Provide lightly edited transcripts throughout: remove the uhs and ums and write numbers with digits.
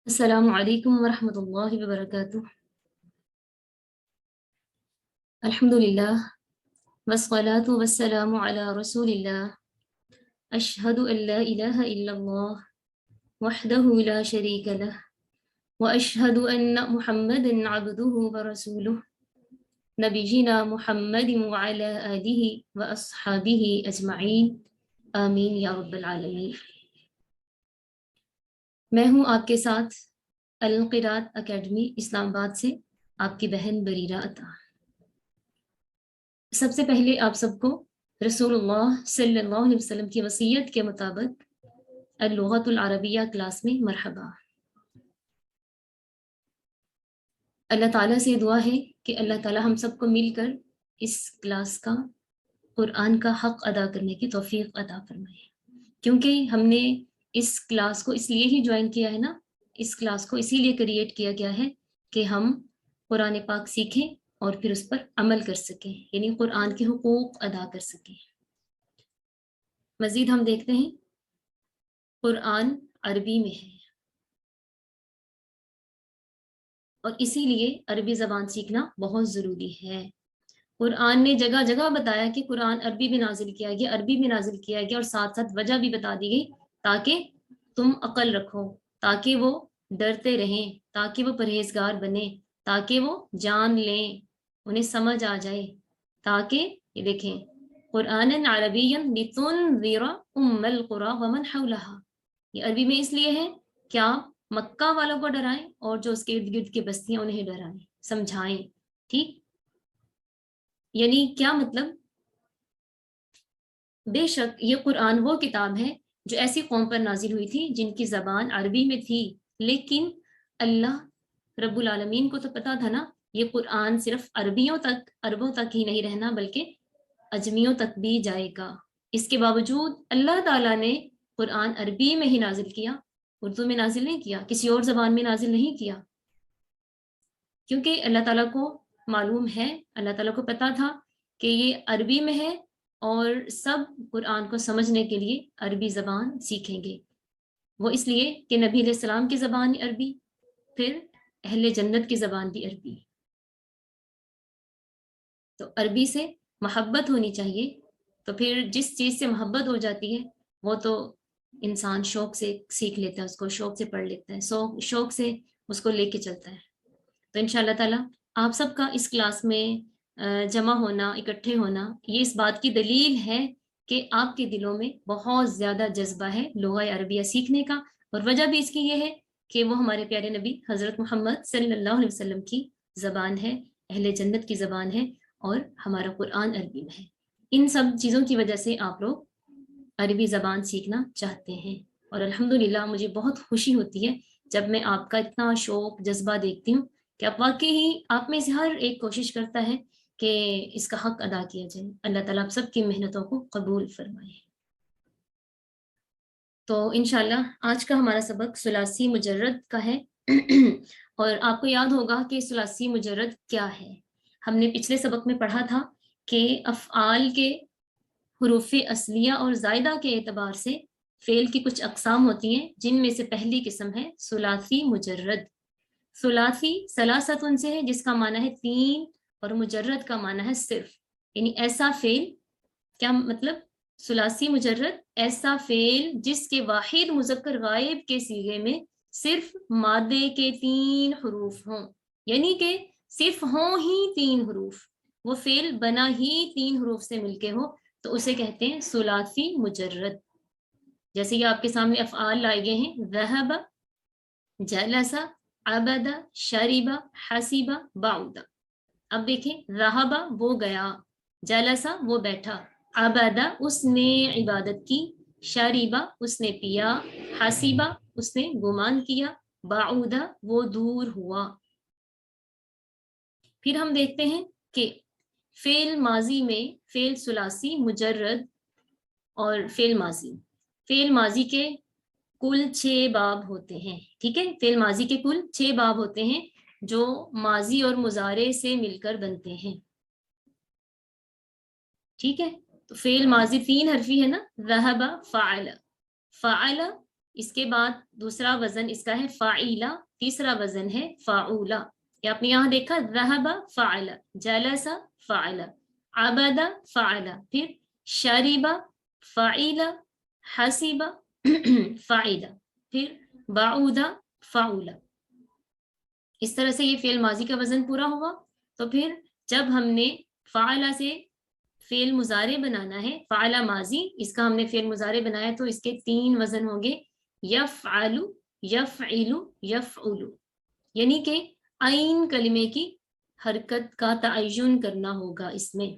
السلام علیکم ورحمۃ اللہ وبرکاتہ۔ الحمد للہ والصلاة والسلام علی رسول اللہ، اشہد ان لا الہ الا اللہ وحدہ لا شریک لہ واشہد ان محمدا عبدہ ورسولہ نبینا محمد وعلی آلہ واصحابہ اجمعین، آمین یا رب العالمین۔ میں ہوں آپ کے ساتھ القراءت اکیڈمی اسلام آباد سے آپ کی بہن بریرہ عطا۔ سب سے پہلے آپ سب کو رسول اللہ صلی اللہ علیہ وسلم کی وصیت کے مطابق اللغۃ العربیہ کلاس میں مرحبا۔ اللہ تعالیٰ سے دعا ہے کہ اللہ تعالیٰ ہم سب کو مل کر اس کلاس کا قرآن کا حق ادا کرنے کی توفیق عطا فرمائے، کیونکہ ہم نے اس کلاس کو اس لیے ہی جوائن کیا ہے نا، اس کلاس کو اسی لیے کریٹ کیا گیا ہے کہ ہم قرآن پاک سیکھیں اور پھر اس پر عمل کر سکیں، یعنی قرآن کے حقوق ادا کر سکیں۔ مزید ہم دیکھتے ہیں قرآن عربی میں ہے اور اسی لیے عربی زبان سیکھنا بہت ضروری ہے۔ قرآن نے جگہ جگہ بتایا کہ قرآن عربی میں نازل کیا گیا، عربی میں نازل کیا گیا، اور ساتھ ساتھ وجہ بھی بتا دی گئی تاکہ تم عقل رکھو، تاکہ وہ ڈرتے رہیں، تاکہ وہ پرہیزگار بنیں، تاکہ وہ جان لیں، انہیں سمجھ آ جائے، تاکہ یہ دیکھیں قرآن عربی لتنذر ام القری ومن حولها، یہ عربی میں اس لیے ہے کہ آپ مکہ والوں کو ڈرائیں اور جو اس کے ارد گرد کی بستیاں انہیں ڈرائیں، سمجھائیں۔ ٹھیک، یعنی کیا مطلب؟ بے شک یہ قرآن وہ کتاب ہے جو ایسی قوم پر نازل ہوئی تھی جن کی زبان عربی میں تھی، لیکن اللہ رب العالمین کو تو پتا تھا نا یہ قرآن صرف عربوں تک ہی نہیں رہنا بلکہ اجمیوں تک بھی جائے گا۔ اس کے باوجود اللہ تعالیٰ نے قرآن عربی میں ہی نازل کیا، اردو میں نازل نہیں کیا، کسی اور زبان میں نازل نہیں کیا، کیونکہ اللہ تعالیٰ کو معلوم ہے، اللہ تعالیٰ کو پتا تھا کہ یہ عربی میں ہے اور سب قرآن کو سمجھنے کے لیے عربی زبان سیکھیں گے۔ وہ اس لیے کہ نبی علیہ السلام کی زبان عربی، پھر اہل جنت کی زبان بھی عربی، تو عربی سے محبت ہونی چاہیے۔ تو پھر جس چیز سے محبت ہو جاتی ہے وہ تو انسان شوق سے سیکھ لیتا ہے، اس کو شوق سے پڑھ لیتا ہے، شوق سے اس کو لے کے چلتا ہے۔ تو انشاءاللہ تعالیٰ آپ سب کا اس کلاس میں جمع ہونا، اکٹھے ہونا، یہ اس بات کی دلیل ہے کہ آپ کے دلوں میں بہت زیادہ جذبہ ہے لغہ عربیہ سیکھنے کا، اور وجہ بھی اس کی یہ ہے کہ وہ ہمارے پیارے نبی حضرت محمد صلی اللہ علیہ وسلم کی زبان ہے، اہل جنت کی زبان ہے، اور ہمارا قرآن عربی میں ہے۔ ان سب چیزوں کی وجہ سے آپ لوگ عربی زبان سیکھنا چاہتے ہیں، اور الحمدللہ مجھے بہت خوشی ہوتی ہے جب میں آپ کا اتنا شوق جذبہ دیکھتی ہوں کہ آپ واقعی آپ میں سے ہر ایک کوشش کرتا ہے کہ اس کا حق ادا کیا جائے۔ اللہ تعالیٰ آپ سب کی محنتوں کو قبول فرمائے۔ تو انشاءاللہ آج کا ہمارا سبق ثلاثی مجرد کا ہے اور آپ کو یاد ہوگا کہ ثلاثی مجرد کیا ہے۔ ہم نے پچھلے سبق میں پڑھا تھا کہ افعال کے حروف اصلیہ اور زائدہ کے اعتبار سے فعل کی کچھ اقسام ہوتی ہیں، جن میں سے پہلی قسم ہے ثلاثی مجرد۔ ثلاثی ثلاثت ان سے ہے جس کا معنی ہے تین، اور مجرد کا معنی ہے صرف، یعنی ایسا فعل، کیا مطلب؟ ثلاثی مجرد ایسا فعل جس کے واحد مذکر غائب کے صیغے میں صرف مادے کے تین حروف ہوں، یعنی کہ صرف ہوں ہی تین حروف، وہ فعل بنا ہی تین حروف سے مل کے ہو، تو اسے کہتے ہیں ثلاثی مجرد۔ جیسے یہ آپ کے سامنے افعال لائے گئے ہیں، ذہب، جلس، عبد، شرب، حسب، بعد۔ اب دیکھیں، ذہب وہ گیا، جلس وہ بیٹھا، عبد اس نے عبادت کی، شرب اس نے پیا، حسب اس نے گمان کیا، بعد وہ دور ہوا۔ پھر ہم دیکھتے ہیں کہ فعل ماضی میں فعل ثلاثی مجرد اور فعل ماضی کے کل 6 باب ہوتے ہیں، ٹھیک ہے؟ فعل ماضی کے کل 6 باب ہوتے ہیں جو ماضی اور مضارع سے مل کر بنتے ہیں، ٹھیک ہے؟ تو فعل ماضی 3 حرفی ہے نا، ذہب، فعل، فعل اس کے بعد دوسرا وزن اس کا ہے فاعیلا، تیسرا وزن ہے فاعولا. یہ آپ نے یہاں دیکھا ذهب فعل، جلس فعل، عبد فعل، پھر شرب فعل، حسب فعل، پھر بعود فعل. اس طرح سے یہ فعل ماضی کا وزن پورا ہوا. تو پھر جب ہم نے فعل سے فعل مضارع بنانا ہے، فعل ماضی اس کا ہم نے فعل مضارع بنایا تو اس کے 3 وزن ہوں گے، یفعل، یفعل، یفعل. یعنی کہ عین کلمے کی حرکت کا تعین کرنا ہوگا اس میں.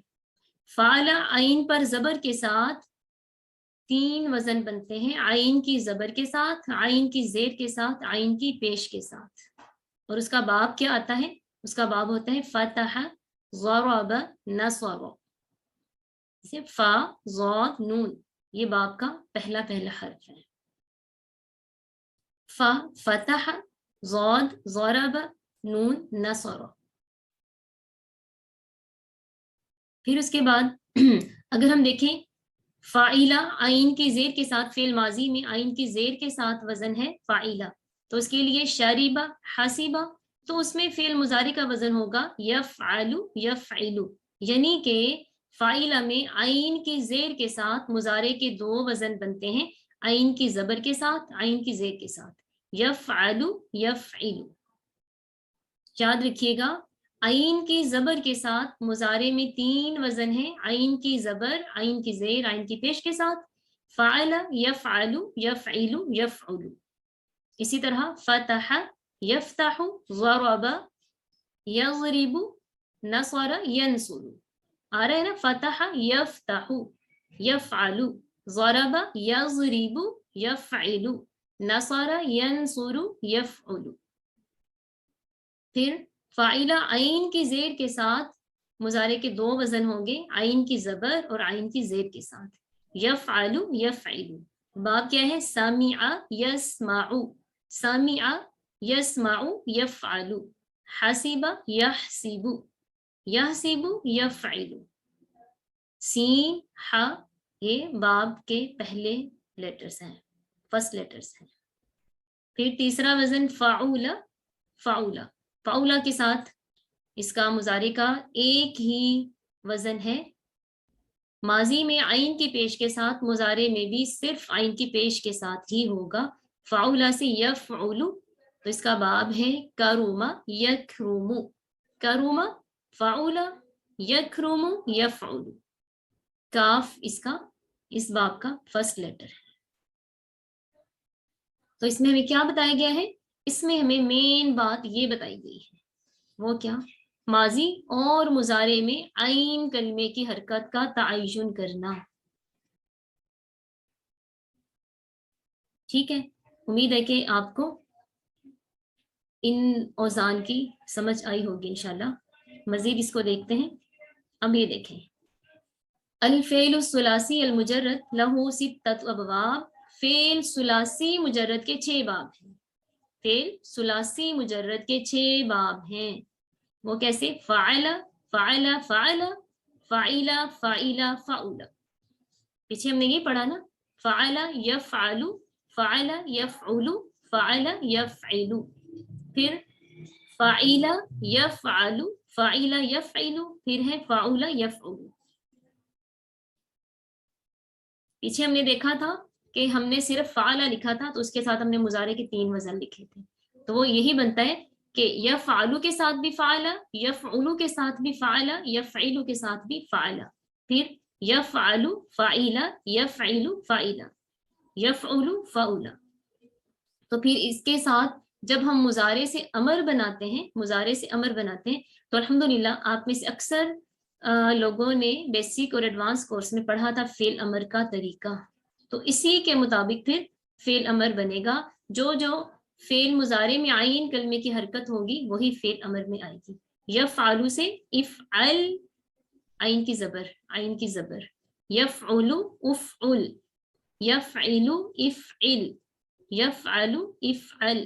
فعل عین پر زبر کے ساتھ 3 وزن بنتے ہیں، عین کی زبر کے ساتھ، عین کی زیر کے ساتھ، عین کی پیش کے ساتھ. اور اس کا باب کیا آتا ہے؟ اس کا باب ہوتا ہے فتح، ضرب، نصب. فا، ضاد، نون، یہ باب کا پہلا حرف ہے. فا، فتح، ضاد، ضرب، نون، نصر. پھر اس کے بعد اگر ہم دیکھیں فاعلہ عین کی زیر کے ساتھ، فعل ماضی میں عین کی زیر کے ساتھ وزن ہے فاعلہ، تو اس کے لیے شریبہ، حسیبہ، تو اس میں فعل مضارع کا وزن ہوگا یفعل، یفعل. یعنی کہ فاعلہ میں عین کی زیر کے ساتھ مضارع کے 2 وزن بنتے ہیں، عین کی زبر کے ساتھ، عین کی زیر کے ساتھ، یفعل، یفعل. یاد رکھیے گا عین کی زبر کے ساتھ مضارع میں 3 وزن ہیں، عین کی زبر، عین کی زیر، عین کی پیش کے ساتھ، فعل، یفعل، یفعل، یفعل. اسی طرح فتح، یفتح، ضرب، یضرب، نصر، ینصر. آ رہا ہے نا؟ فتح، یفتح، یفعل، ضرب، یضرب، یفعل، نصر، ینصر، یفعل. پھر فاعلہ عین کی زیر کے ساتھ مضارع کے 2 وزن ہوں گے، عین کی زبر اور عین کی زیر کے ساتھ، یفعل، یفعل. باب کیا ہے؟ سمع، یسمع، سمع، یسمع، یفعل، حسب، یحسب، یحسب، یفعل. سین، ح، یہ باب کے پہلے لیٹرز ہیں، فرسٹ لیٹرز ہیں. پھر تیسرا وزن فعول، فعول. فعولہ کے ساتھ اس کا مضارع کا ایک ہی وزن ہے، ماضی میں عین کی پیش کے ساتھ، مضارع میں بھی صرف عین کی پیش کے ساتھ ہی ہوگا. فعولہ سے یفعل، تو اس کا باب ہے کرم، یکرم، کرم، فعول، یکرم، یفعل. کاف اس کا اس باب کا فرسٹ لیٹر ہے. تو اس میں ہمیں کیا بتایا گیا ہے؟ اس میں ہمیں مین بات یہ بتائی گئی ہے، وہ کیا؟ ماضی اور مضارع میں عین کلمے کی حرکت کا تعین کرنا. ٹھیک ہے، امید ہے کہ آپ کو ان اوزان کی سمجھ آئی ہوگی انشاءاللہ. مزید اس کو دیکھتے ہیں. اب یہ دیکھیں، الفعل الثلاثی المجرد لہ 6 ابواب. فعل ثلاثی مجرد کے 6 باب ہیں. فعل ثلاثی مجرد کے 6 باب ہیں. وہ کیسے؟ فعل، فعل، فعل، فعل، فعل، فعول. پیچھے ہم نے یہ پڑھا نا، فعل، یفعل، فعل، یفعل، فعل، یفعل. پھر فعل، یفعل، فعل، یفعل، پھر ہے فعول، یفعل. پیچھے ہم نے دیکھا تھا کہ ہم نے صرف فعل لکھا تھا تو اس کے ساتھ ہم نے مضارع کے 3 وزن لکھے تھے. تو وہ یہی بنتا ہے کہ یفعل کے ساتھ بھی فعل، یفعل کے ساتھ بھی فعل، یفعل کے ساتھ بھی فعل. پھر یفعل، فعل، یفعل، فعل، یفعل، فعل. تو پھر اس کے ساتھ جب ہم مضارع سے امر بناتے ہیں، مضارع سے امر بناتے ہیں تو الحمدللہ آپ میں سے اکثر لوگوں نے بیسک اور ایڈوانس کورس میں پڑھا تھا فعل امر کا طریقہ. تو اسی کے مطابق پھر فعل امر بنے گا. جو فعل مضارع میں عین کلمے کی حرکت ہوگی وہی فعل امر میں آئے گی. یفعل سے افعل، عین کی زبر، عین کی زبر. یفعل، افعل، یفعل، افعل، یفعل، افعل،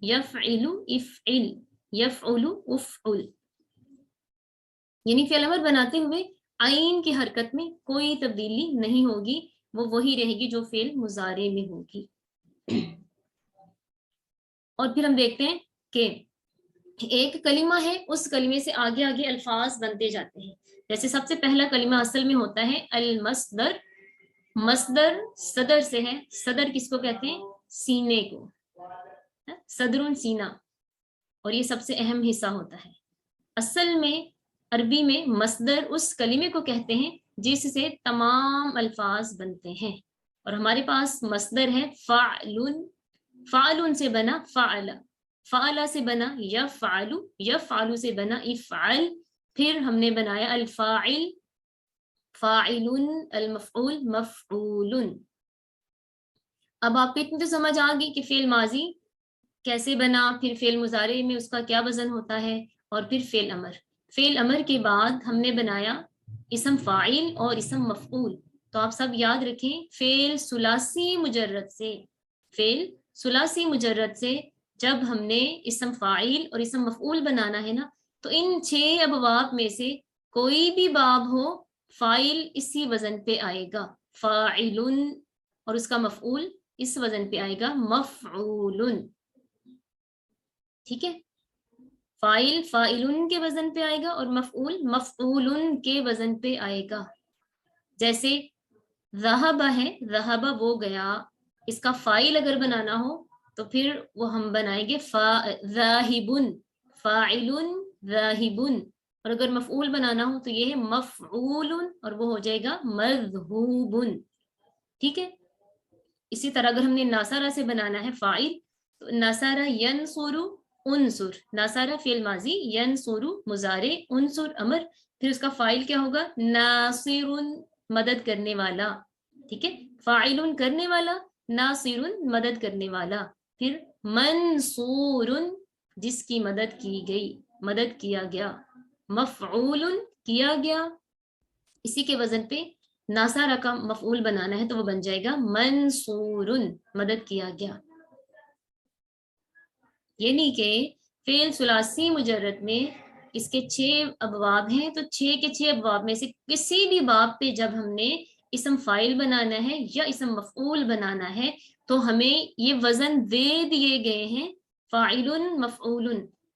یفعل، افعل، یفعل، افعل. یعنی فعل امر بناتے ہوئے عین کی حرکت میں کوئی تبدیلی نہیں ہوگی، وہ وہی رہے گی جو فعل مضارع میں ہوگی. اور پھر ہم دیکھتے ہیں کہ ایک کلمہ ہے، اس کلمے سے آگے آگے الفاظ بنتے جاتے ہیں. جیسے سب سے پہلا کلمہ اصل میں ہوتا ہے المصدر. مصدر صدر سے ہے. صدر کس کو کہتے ہیں؟ سینے کو. صدر سینہ. اور یہ سب سے اہم حصہ ہوتا ہے. اصل میں عربی میں مصدر اس کلمے کو کہتے ہیں جس سے تمام الفاظ بنتے ہیں. اور ہمارے پاس مصدر ہے فعلن. فعلن سے بنا فعل. فعل سے بنا یفعل. یفعل سے بنا افعل. پھر ہم نے بنایا الفاعل فاعل. المفعول مفعول. اب آپ کو اتنی تو سمجھ آ گئی کہ فعل ماضی کیسے بنا، پھر فعل مضارع میں اس کا کیا وزن ہوتا ہے، اور پھر فعل امر. فعل امر کے بعد ہم نے بنایا اسم فاعل اور اسم مفعول. تو آپ سب یاد رکھیں فعل ثلاثی مجرد سے، فعل ثلاثی مجرد سے جب ہم نے اسم فاعل اور اسم مفعول بنانا ہے نا، تو ان 6 ابواب میں سے کوئی بھی باب ہو فاعل اسی وزن پہ آئے گا فاعل، اور اس کا مفعول اس وزن پہ آئے گا مفعول. ٹھیک ہے، فاعل فاعل کے وزن پہ آئے گا اور مفعول مفعول کے وزن پہ آئے گا. جیسے ذہب ہے، ذہب وہ گیا، اس کا فاعل اگر بنانا ہو تو پھر وہ ہم بنائیں گے ذاہب. فاعل ذاہب. اور اگر مفعول بنانا ہو تو یہ ہے مفعول، اور وہ ہو جائے گا مذہوب. ٹھیک ہے. اسی طرح اگر ہم نے ناصرہ سے بنانا ہے فاعل تو ناصرہ ینصر انصر. ناصرہ فعل ماضی، ینصر مضارع، انصر امر. پھر اس کا فاعل کیا ہوگا؟ ناصر مدد کرنے والا. ٹھیک ہے، فاعل کرنے والا، ناصر مدد کرنے والا. پھر منصور جس کی مدد کی گئی، مدد کیا گیا. مفعول کیا گیا. اسی کے وزن پہ ناصرہ کا مفعول بنانا ہے تو وہ بن جائے گا منصور مدد کیا گیا. یعنی کہ فعل ثلاثی مجرد میں اس کے 6 ابواب ہیں، تو 6 کے 6 ابواب میں سے کسی بھی باب پہ جب ہم نے اسم فاعل بنانا ہے یا اسم مفعول بنانا ہے تو ہمیں یہ وزن دے دیے گئے ہیں فاعل مفعول.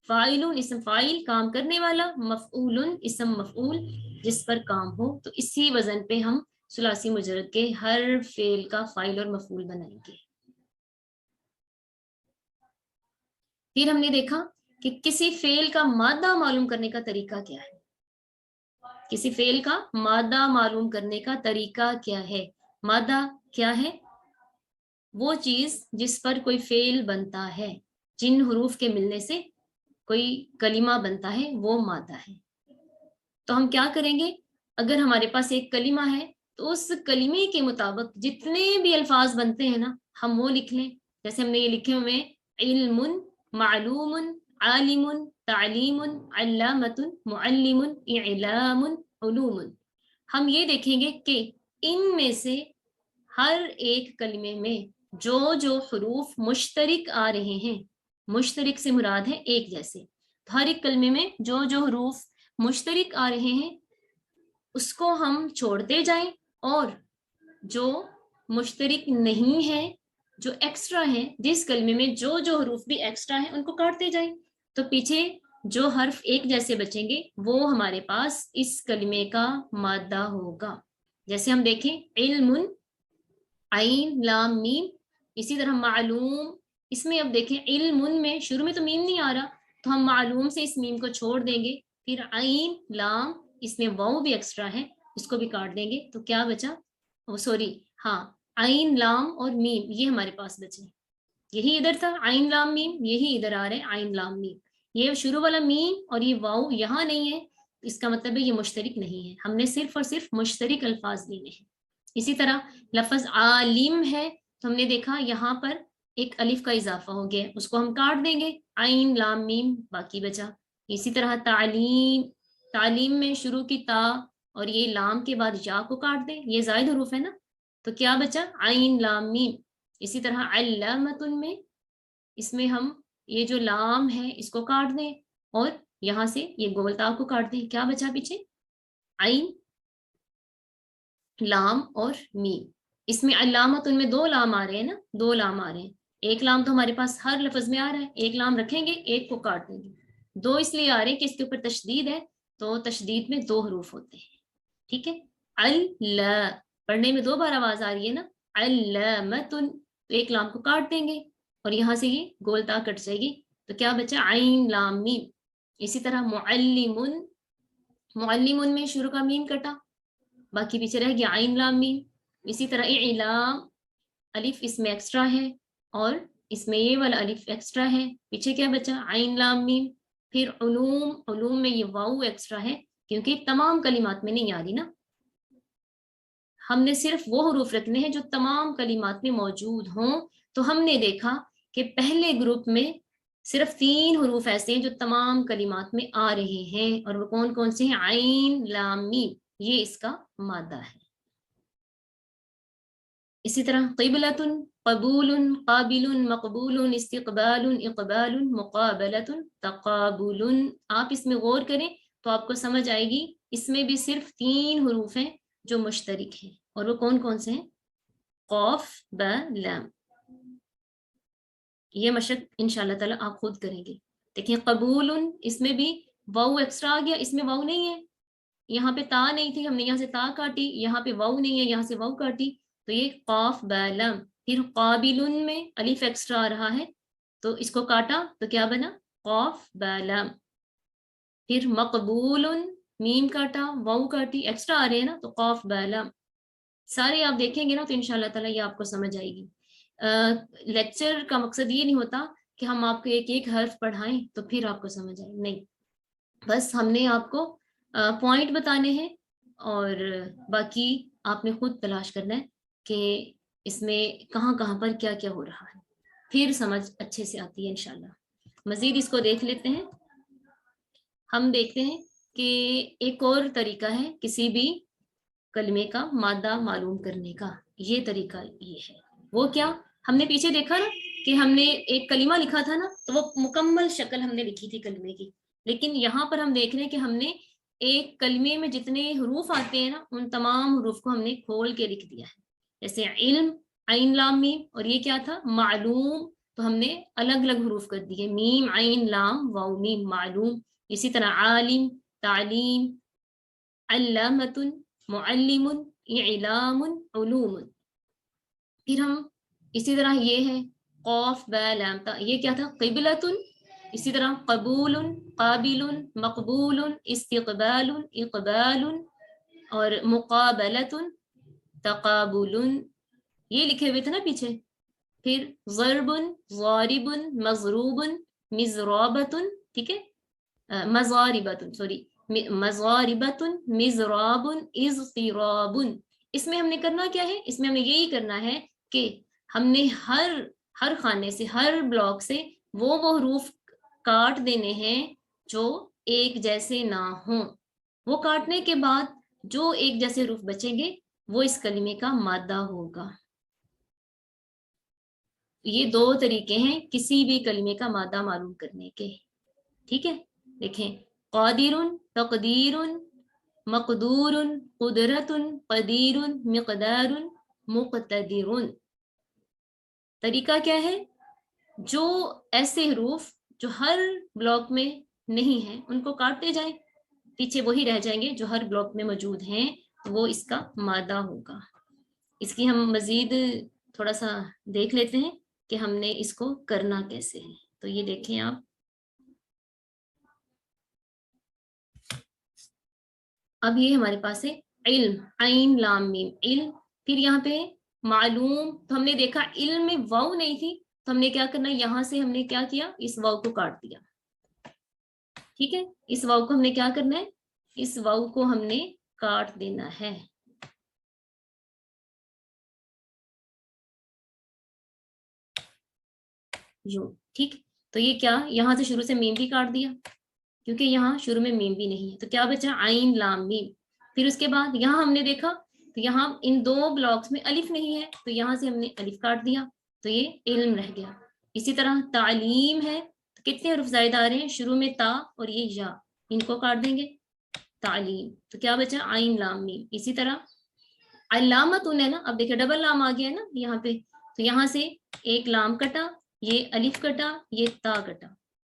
فاعل اسم فاعل کام کرنے والا، مفعول اسم مفعول جس پر کام ہو. تو اسی وزن پہ ہم ثلاثی مجرد کے ہر فعل کا فاعل اور مفعول بنائیں گے. پھر ہم نے دیکھا کہ کسی فعل کا مادہ معلوم کرنے کا طریقہ کیا ہے. کسی فعل کا مادہ معلوم کرنے کا طریقہ کیا ہے؟ مادہ کیا ہے؟ وہ چیز جس پر کوئی فعل بنتا ہے، جن حروف کے ملنے سے کوئی کلمہ بنتا ہے، وہ مادہ ہے. تو ہم کیا کریں گے؟ اگر ہمارے پاس ایک کلمہ ہے تو اس کلمے کے مطابق جتنے بھی الفاظ بنتے ہیں نا ہم وہ لکھ لیں. جیسے ہم نے یہ لکھے ہوئے علم، معلوم، عالم، تعلیم، علامت، معلم، اعلام، علوم. ہم یہ دیکھیں گے کہ ان میں سے ہر ایک کلمے میں جو حروف مشترک آ رہے ہیں، مشترک سے مراد ہے ایک جیسے. ہر ایک کلمے میں جو حروف مشترک آ رہے ہیں اس کو ہم چھوڑتے جائیں، اور جو مشترک نہیں ہے، جو ایکسٹرا ہیں، جس کلمے میں جو حروف بھی ایکسٹرا ہیں ان کو کاٹتے جائیں. تو پیچھے جو حرف ایک جیسے بچیں گے وہ ہمارے پاس اس کلمے کا مادہ ہوگا. جیسے ہم دیکھیں علم، عین لام میم. اسی طرح معلوم، اس میں اب دیکھیں علم میں شروع میں تو میم نہیں آ رہا تو ہم معلوم سے اس میم کو چھوڑ دیں گے. پھر عین لام، اس میں واو بھی ایکسٹرا ہے، اس کو بھی کاٹ دیں گے. تو کیا بچا؟ سوری، ہاں، عین لام اور میم یہ ہمارے پاس بچے. یہی ادھر تھا عین لام میم، یہی ادھر آ رہے ہیں عین لام میم. یہ شروع والا میم اور یہ واو یہاں نہیں ہے، اس کا مطلب ہے یہ مشترک نہیں ہے. ہم نے صرف اور صرف مشترک الفاظ لینے ہیں. اسی طرح لفظ عالم ہے تو ہم نے دیکھا یہاں پر ایک الف کا اضافہ ہو گیا، اس کو ہم کاٹ دیں گے، عین لام میم باقی بچا. اسی طرح تعلیم، تعلیم میں شروع کی تا اور یہ لام کے بعد یا کو کاٹ دیں، یہ زائد حروف ہے نا، تو کیا بچا؟ عین لام میم. اسی طرح علامت میں، اس میں ہم یہ جو لام ہے اس کو کاٹ دیں اور یہاں سے یہ گول تا کو کاٹ دیں. کیا بچا پیچھے؟ عین لام اور میم. اس میں علامت ان میں 2 لام آ رہے ہیں نا، 2 لام آ رہے ہیں، ایک لام تو ہمارے پاس ہر لفظ میں آ رہا ہے، ایک لام رکھیں گے، ایک کو کاٹ دیں گے. دو اس لیے آ رہے ہیں کہ اس کے اوپر تشدید ہے، تو تشدید میں دو حروف ہوتے ہیں. ٹھیک ہے، اللہ پڑھنے میں دو بار آواز آ رہی ہے نا، علامتن، تو ایک لام کو کاٹ دیں گے اور یہاں سے یہ گول تا کٹ جائے گی، تو کیا بچا عین لام میم. اسی طرح معلمن، معلمن میں شروع کا میم کٹا، باقی پیچھے رہ گیا عین لام میم. اسی طرح اعلام، الف اس میں ایکسٹرا ہے اور اس میں یہ والا الف ایکسٹرا ہے، پیچھے کیا بچا عین لام میم. پھر علوم، علوم میں یہ واو ایکسٹرا ہے کیونکہ تمام کلمات میں نہیں آ رہی نا، ہم نے صرف وہ حروف رکھنے ہیں جو تمام کلمات میں موجود ہوں. تو ہم نے دیکھا کہ پہلے گروپ میں صرف 3 حروف ایسے ہیں جو تمام کلمات میں آ رہے ہیں، اور وہ کون کون سے ہیں؟ عین لام میم، یہ اس کا مادہ ہے. اسی طرح قبلۃ، قبول، قابل، مقبول، استقبال، اقبال، مقابلۃ، تقابل. آپ اس میں غور کریں تو آپ کو سمجھ آئے گی اس میں بھی صرف 3 حروف ہیں جو مشترک ہیں، اور وہ کون کون سے ہیں؟ قاف، با، لام. یہ مشق انشاءاللہ تعالی آپ خود کریں گے. دیکھیں قبول، اس میں بھی واو ایکسٹرا آ گیا، اس میں واو نہیں ہے، یہاں پہ تا نہیں تھی، ہم نے یہاں سے تا کاٹی، یہاں پہ واو نہیں ہے، یہاں سے واو کاٹی، تو یہ قاف با لام. پھر قابل میں الف ایکسٹرا آ رہا ہے تو اس کو کاٹا تو کیا بنا؟ قاف با لام. پھر مقبول، میم کاٹا، واو کاٹی، ایکسٹرا آ رہے ہیں نا، تو قاف با لام. سارے آپ دیکھیں گے نا تو انشاءاللہ تعالیٰ یہ آپ کو سمجھ آئے گی. لیکچر کا مقصد یہ نہیں ہوتا کہ ہم آپ کو ایک ایک حرف پڑھائیں تو پھر آپ کو سمجھ آئے، نہیں، بس ہم نے آپ کو پوائنٹ بتانے ہیں اور باقی آپ نے خود تلاش کرنا ہے کہ اس میں کہاں کہاں پر کیا کیا ہو رہا ہے، پھر سمجھ اچھے سے آتی ہے انشاءاللہ. مزید اس کو دیکھ لیتے ہیں. ہم دیکھتے ہیں کہ ایک اور طریقہ ہے کسی بھی کلمے کا مادہ معلوم کرنے کا، یہ طریقہ یہ ہے. وہ کیا؟ ہم نے پیچھے دیکھا نا کہ ہم نے ایک کلمہ لکھا تھا نا، تو وہ مکمل شکل ہم نے لکھی تھی کلمے کی، لیکن یہاں پر ہم دیکھ رہے ہیں کہ ہم نے ایک کلمے میں جتنے حروف آتے ہیں نا ان تمام حروف کو ہم نے کھول کے لکھ دیا ہے. جیسے علم، عین لام میم، اور یہ کیا تھا؟ معلوم، تو ہم نے الگ الگ حروف کر دیے، میم عین لام واو میم، معلوم. اسی طرح عالم، تعلیم، علامۃ، معلم، اعلام، علوم. پھر ہم اسی طرح یہ ہے قاف با لام تا، یہ کیا تھا؟ قبلۃ. اسی طرح قبول، قابل، مقبول، استقبال، اقبال، اور مقابلۃ، تقابل، یہ لکھے ہوئے تھے نا پیچھے. پھر ضرب، ضارب، مضروب، مضرابۃ، ٹھیک ہے، مضاربۃ، سوری، مضاربۃ، مضراب، اضطراب. اس میں ہم نے کرنا کیا ہے؟ اس میں ہمیں یہی کرنا ہے کہ ہم نے ہر خانے سے، ہر بلاک سے وہ حروف کاٹ دینے ہیں جو ایک جیسے نہ ہوں. وہ کاٹنے کے بعد جو ایک جیسے حروف بچیں گے وہ اس کلمے کا مادہ ہوگا. یہ 2 طریقے ہیں کسی بھی کلمے کا مادہ معلوم کرنے کے. ٹھیک ہے، دیکھیں قادر، تقدیر، مقدور، قدرت، قدیر، مقدار، مقتدر. طریقہ کیا ہے؟ جو ایسے حروف جو ہر بلاک میں نہیں ہیں ان کو کاٹتے جائیں، پیچھے وہی رہ جائیں گے جو ہر بلاک میں موجود ہیں، وہ اس کا مادہ ہوگا. اس کی ہم مزید تھوڑا سا دیکھ لیتے ہیں کہ ہم نے اس کو کرنا کیسے ہے. تو یہ دیکھیں آپ، اب یہ ہمارے پاس ہے علم، عین لام میم، علم. پھر یہاں پہ معلوم، تو ہم نے دیکھا علم میں واو نہیں تھی تو ہم نے کیا کرنا، یہاں سے ہم نے کیا کیا، اس واو کو کاٹ دیا. ٹھیک ہے، اس واو کو ہم نے کیا کرنا ہے، اس واو کو ہم نے کاٹ دینا ہے. یوں، ٹھیک. تو یہ کیا، یہاں سے شروع سے میم بھی کاٹ دیا کیونکہ یہاں شروع میں میم بھی نہیں ہے، تو کیا بچا؟ عین لام میم. پھر اس کے بعد یہاں ہم نے دیکھا تو یہاں ان 2 بلاکس میں الف نہیں ہے تو یہاں سے ہم نے الف کاٹ دیا تو یہ علم رہ گیا. اسی طرح تعلیم ہے تو کتنے حروف زائد آ رہے ہیں؟ شروع میں تا اور یہ یا، ان کو کاٹ دیں گے، تعلیم. تو کیا بچا؟ عین لام میم. اسی طرح علامت ہے نا، اب دیکھیں ڈبل لام آ گیا ہے نا یہاں پہ، تو یہاں سے ایک لام کٹا یہ الف کٹا، یہ تا کٹا،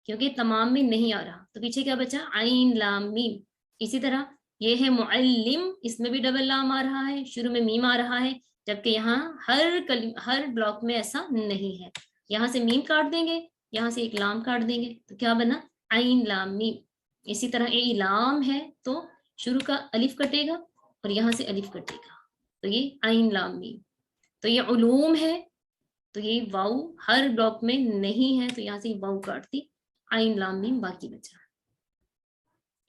کیونکہ تمام میں نہیں آ رہا، تو پیچھے کیا بچا؟ عین لام میم۔ اسی طرح یہ ہے معلم، اس میں بھی ڈبل لام آ رہا ہے، شروع میں میم آ رہا ہے، جبکہ یہاں ہر بلاک میں ایسا نہیں ہے۔ یہاں سے میم کاٹ دیں گے، یہاں سے ایک لام کاٹ دیں گے، تو کیا بنا؟ عین لام میم۔ اسی طرح اعلام ہے تو شروع کا الف کٹے گا اور یہاں سے الف کٹے گا، تو یہ عین لام میم۔ تو یہ علوم ہے تو یہ واؤ ہر بلاک میں نہیں ہے، تو یہاں سے واؤ کاٹ دی، عین لام میم باقی بچا۔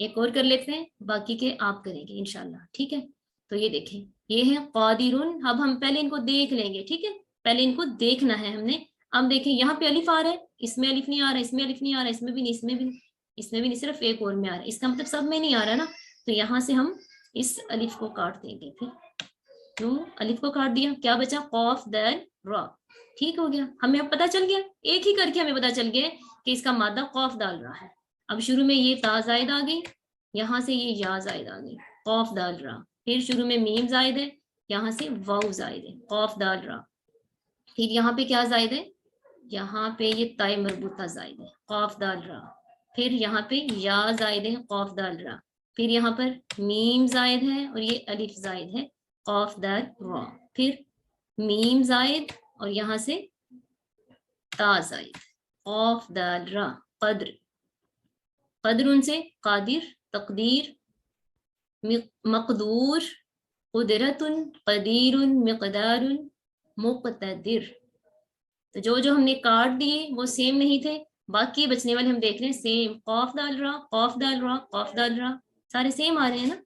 ایک اور کر لیتے ہیں، باقی کے آپ کریں گے انشاءاللہ، ٹھیک ہے؟ تو یہ دیکھیں، یہ ہے قادرون۔ اب ہم پہلے ان کو دیکھ لیں گے، ٹھیک ہے؟ پہلے ان کو دیکھنا ہے ہم نے۔ اب دیکھیں یہاں پہ الف آ رہا ہے، اس میں الف نہیں آ رہا ہے، اس میں الف نہیں آ رہا ہے، اس میں بھی نہیں، اس میں بھی نہیں، اس میں بھی نہیں، صرف ایک اور میں آ رہا ہے، اس کا مطلب سب میں نہیں آ رہا نا، تو یہاں سے ہم اس الف کو کاٹ دیں گے۔ پھر تو الف کو کاٹ دیا، کیا بچا؟ قاف دال را۔ ٹھیک ہو گیا، ہمیں اب پتہ چل گیا، ایک ہی کر کے ہمیں پتہ چل گیا کہ اس کا مادہ قاف دال را ہے۔ اب شروع میں یہ تا زائد آ گئی، یہاں سے یہ یا زائد آ گئی، قاف دال را۔ پھر شروع میں میم زائد ہے، یہاں سے واو زائد ہے، قاف دال را۔ پھر یہاں پہ کیا زائد ہے؟ یہاں پہ یہ تائے مربوطہ زائد ہے، قاف دال را۔ پھر یہاں پہ یا زائد ہے، قاف دال را۔ پھر یہاں پر میم زائد ہے اور یہ الف زائد ہے، قاف دال را۔ پھر میم زائد اور یہاں سے تا زائد، قاف دال را۔ قدر، قدر ان سے قادر، تقدیر، مقدور، قدرت، قدیر، مقدار، مقتدر۔ تو جو ہم نے کاٹ دیے وہ سیم نہیں تھے، باقی بچنے والے ہم دیکھ رہے ہیں سیم، قاف دال را، قاف دال را، قاف دال را، سارے سیم آ رہے ہیں نا،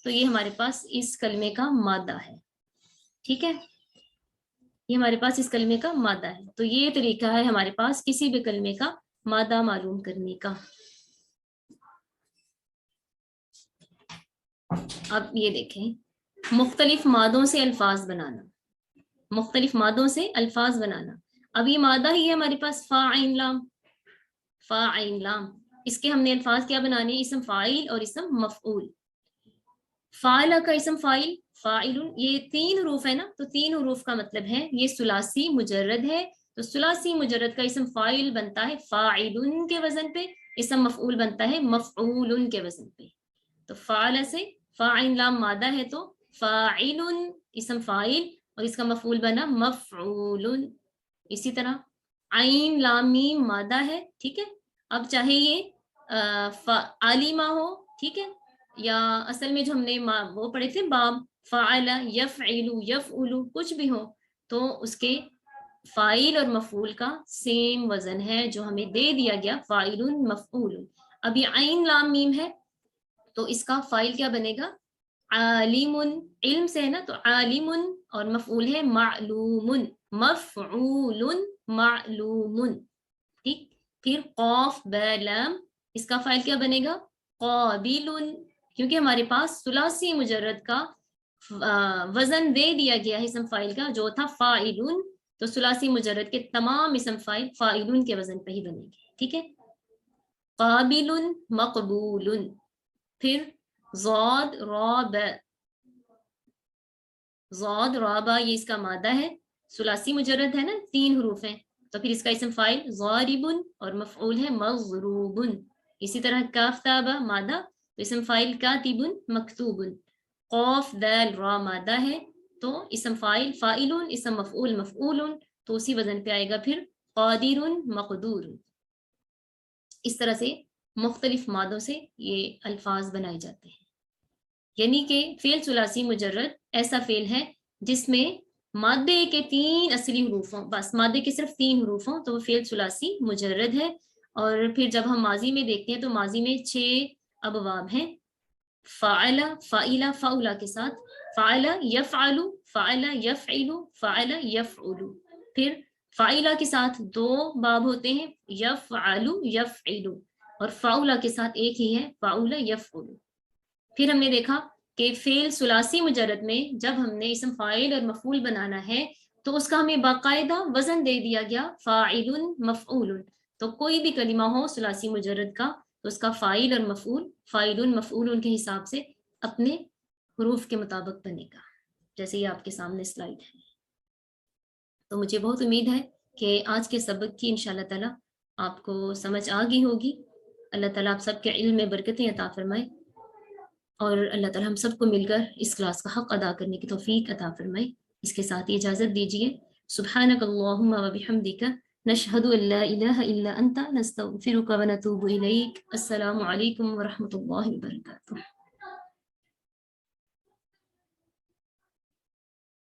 تو یہ ہمارے پاس اس کلمے کا مادہ ہے، ٹھیک ہے؟ یہ ہمارے پاس اس کلمے کا مادہ ہے، تو یہ طریقہ ہے ہمارے پاس کسی بھی کلمے کا مادہ معلوم کرنے کا۔ اب یہ دیکھیں، مختلف مادوں سے الفاظ بنانا، مختلف مادوں سے الفاظ بنانا۔ اب یہ مادہ ہی ہے ہمارے پاس فا عین لام، فا عین لام، اس کے ہم نے الفاظ کیا بنانے ہیں؟ اسم فاعل اور اسم مفعول۔ فاعلہ کا اسم فاعل فاعل، یہ 3 حروف ہے نا، تو 3 حروف کا مطلب ہے یہ ثلاثی مجرد ہے، تو ثلاثی مجرد کا اسم فاعل بنتا ہے فاعل کے وزن پہ، اسم مفعول بنتا ہے مفعول کے وزن پہ۔ تو فاعل سے فاعل لام مادہ ہے تو فاعل اسم فاعل اور اس کا مفعول بنا مفعول۔ اسی طرح عین لام میم مادہ ہے، ٹھیک ہے؟ اب چاہے یہ عالمہ ہو، ٹھیک ہے، یا اصل میں جو ہم نے وہ پڑھے تھے باب فعل یفعل یفعل، کچھ بھی ہو، تو اس کے فاعل اور مفعول کا سیم وزن ہے جو ہمیں دے دیا گیا، فاعل مفعول۔ اب یہ عین لام میم ہے تو اس کا فاعل کیا بنے گا؟ عالم، علم سے ہے نا، تو عالم، اور مفعول ہے معلوم، مفعول معلوم، ٹھیک؟ پھر قاف با لام، اس کا فاعل کیا بنے گا؟ قابل، کیونکہ ہمارے پاس ثلاثی مجرد کا وزن دے دیا گیا ہے اسم فاعل کا جو تھا فاعل، تو ثلاثی مجرد کے تمام اسم فاعل فاعلون کے وزن پہ ہی بنے گے، ٹھیک ہے؟ قابل، مقبول۔ پھر ضاد راب، ضاد رابا، یہ اس کا مادہ ہے، ثلاثی مجرد ہے نا، 3 حروف ہیں، تو پھر اس کا اسم فاعل ضارب اور مفعول ہے مضروب۔ اسی طرح کاف تابا مادہ، تو اسم فاعل کاتب مکتوب۔ قاف دال را مادہ ہے تو اسم فاعل فاعل، اسم مفعول مفعول، تو اسی وزن پہ آئے گا پھر قادر مقدور۔ اس طرح سے مختلف مادوں سے یہ الفاظ بنائے جاتے ہیں، یعنی کہ فعل ثلاثی مجرد ایسا فعل ہے جس میں مادے کے 3 اصلی حروف ہوں، بس مادے کے صرف 3 حروف ہوں تو وہ فعل ثلاثی مجرد ہے۔ اور پھر جب ہم ماضی میں دیکھتے ہیں تو ماضی میں 6 ابواب ہیں، فعل، فعل، فعلا کے ساتھ، فعل یفعل، فعل یفعل، فعل یفعل۔ پھر فعلا کے ساتھ 2 باب ہوتے ہیں، یفعل، یفعل، اور فعلا کے ساتھ ایک ہی ہے، فعل یفعل۔ پھر ہم نے دیکھا کہ فعل ثلاثی مجرد میں جب ہم نے اسم فاعل اور مفعول بنانا ہے تو اس کا ہمیں باقاعدہ وزن دے دیا گیا، فاعل مفعول، تو کوئی بھی کلمہ ہو ثلاثی مجرد کا تو اس کا فاعل اور مفعول، فاعل مفعول کے حساب سے اپنے حروف کے مطابق بنے گا، جیسے یہ آپ کے سامنے سلائیڈ ہے۔ تو مجھے بہت امید ہے کہ آج کے سبق کی انشاءاللہ تعالیٰ آپ کو سمجھ آ گئی ہوگی. اللہ تعالیٰ آپ سب کے علم میں برکتیں عطا فرمائے اور اللہ تعالیٰ ہم سب کو مل کر اس کلاس کا حق ادا کرنے کی توفیق عطا فرمائے. اس کے ساتھ اجازت دیجیے. سبحانک اللہم و بحمدک نشہد ان لا الہ الا انت نستغفرک و نتوب الیک. السلام علیکم ورحمۃ اللہ وبرکاتہ.